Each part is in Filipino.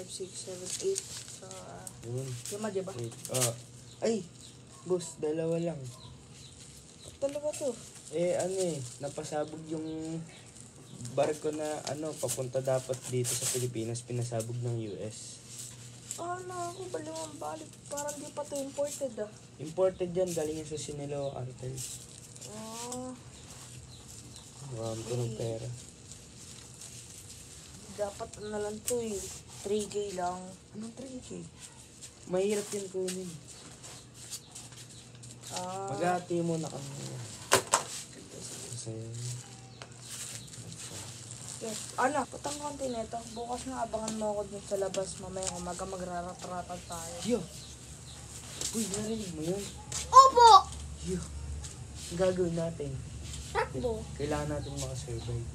6, 7, 8. So, lima, diba? Ay, boss, dalawa lang. Dalawa to. Napasabog yung barko na papunta dapat dito sa Pilipinas, pinasabog ng US. Ako balimang balik. Parang di pa to imported Imported yan, galing yan sa Sinaloa cartel. Marami ko ng pera. Dapat na lang to 3K lang. Anong 3K? Mahirap yun kunin. Mag-ati mo na kami. Kasi... Yes. Putang konti nito. Bukas na abangan mo ako dun sa labas. Mamaya umaga magrarat-ratan tayo. Yo! Uy, narinig mo yun? Opo! Yo! Ang gagawin natin? Takbo. Kailangan natin makasurvive.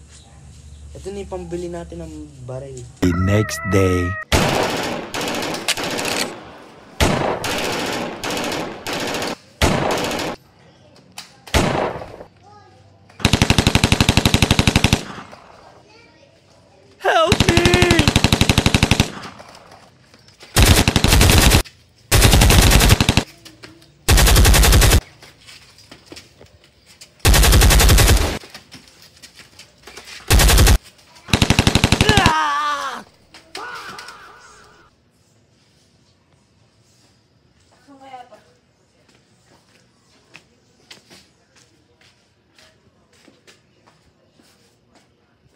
Ito na yung pambili natin ng baril. The next day. Help me! Saan kaya to?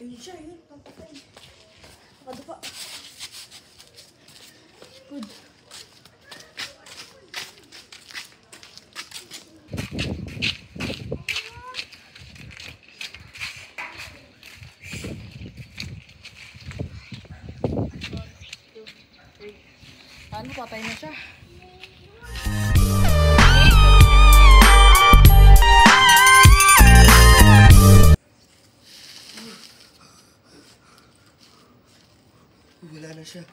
Ayun siya, yun. Pampatay. Nakadupa. Good. Patay na siya. Wala na siya.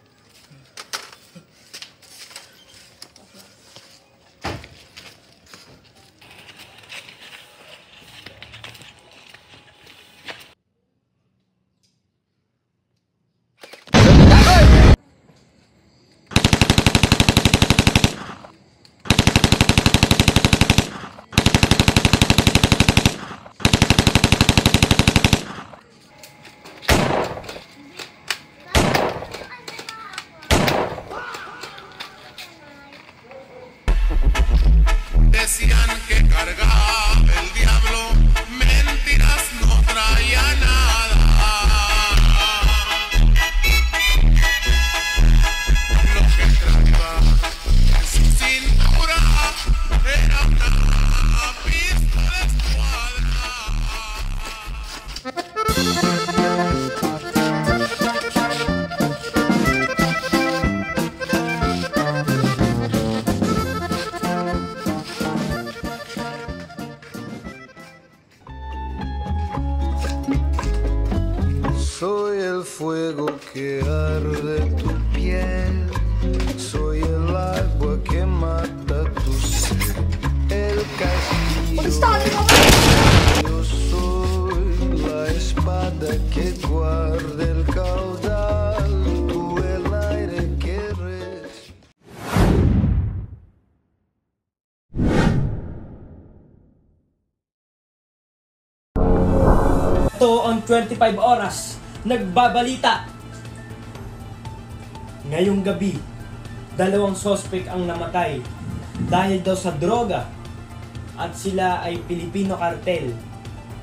Decían que cargaba el diablo, mentiras no traía nada. Lo que traía en su cintura era una pistola de escuadra. Soy el fuego que arde tu piel, soy el agua que mata tu sed, el castillo. Yo soy la espada que guarda el caudal, tú el aire que respira. Ito on 25 oras, nagbabalita. Ngayong gabi, 2 sospek ang namatay dahil daw sa droga at sila ay Pilipino cartel.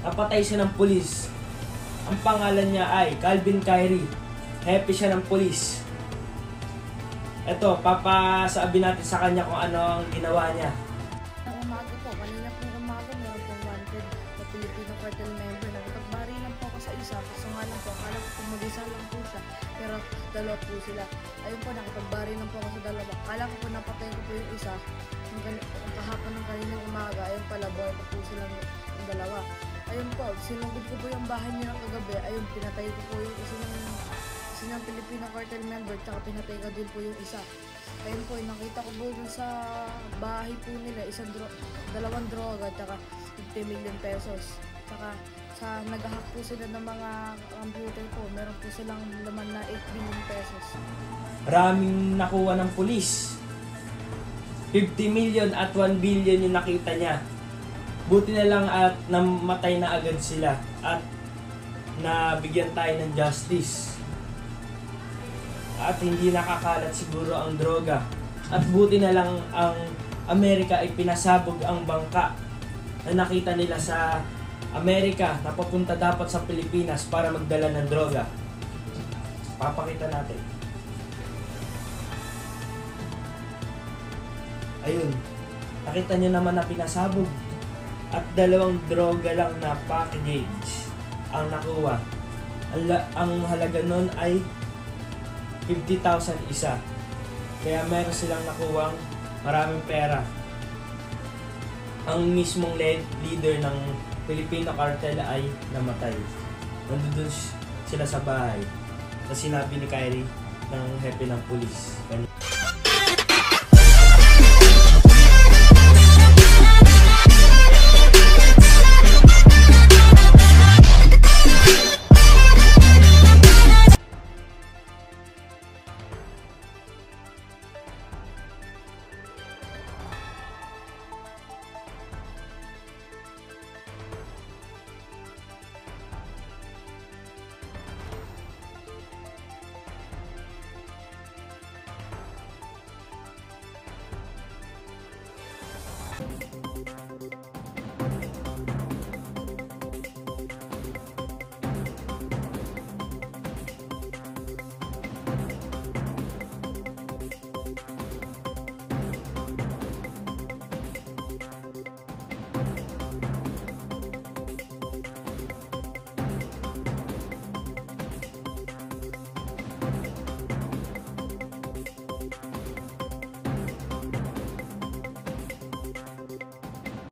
Napatay siya ng pulis. Ang pangalan niya ay Calvin Kyrie. Hepe siya ng pulis. Ito, papasabi natin sa kanya kung ano ang ginawa niya. Umaga po, kanina pong umaga, meron pong wanted na Filipino cartel member. Nagpagbari lang po ako sa isa. Kaso nga lang po, akala ko kung mag-isa lang po siya. Pero dalawa po sila. Ayun po, nakapagbari lang po ako sa dalawa. Akala ko po napatay ko po yung isa. Ang kahapon ng kaninang umaga, ayun pala, boy pa po silang yung dalawa. Ayun po, sinugod ko po yung bahay niya ng kagabi. Ayun, pinatay ko po yung isa ng Filipino cartel member. Tsaka pinatay ko din po yung isa. Ayun po, nakita ko po dun sa bahay po nila, 2 droga, tsaka 50 million pesos. Tsaka nag-hack po sila ng mga computer po. Meron po silang laman na 8 billion pesos. Maraming nakuha ng pulis. 50 million at 1 billion yung nakita niya. Buti na lang at namatay na agad sila at nabigyan tayo ng justice. At hindi nakakalat siguro ang droga. At buti na lang ang Amerika ay pinasabog ang bangka na nakita nila sa Amerika na papunta dapat sa Pilipinas para magdala ng droga. Papakita natin. Ayun, nakita nyo naman na pinasabog at 2 droga lang na package ang nakuha. Ang halaga nun ay 50,000 isa. Kaya meron silang nakuwang maraming pera. Ang mismong leader ng Filipino cartel ay namatay. Nandun sila sa bahay. Sa sinabi ni Kyrie ng hepe ng pulis.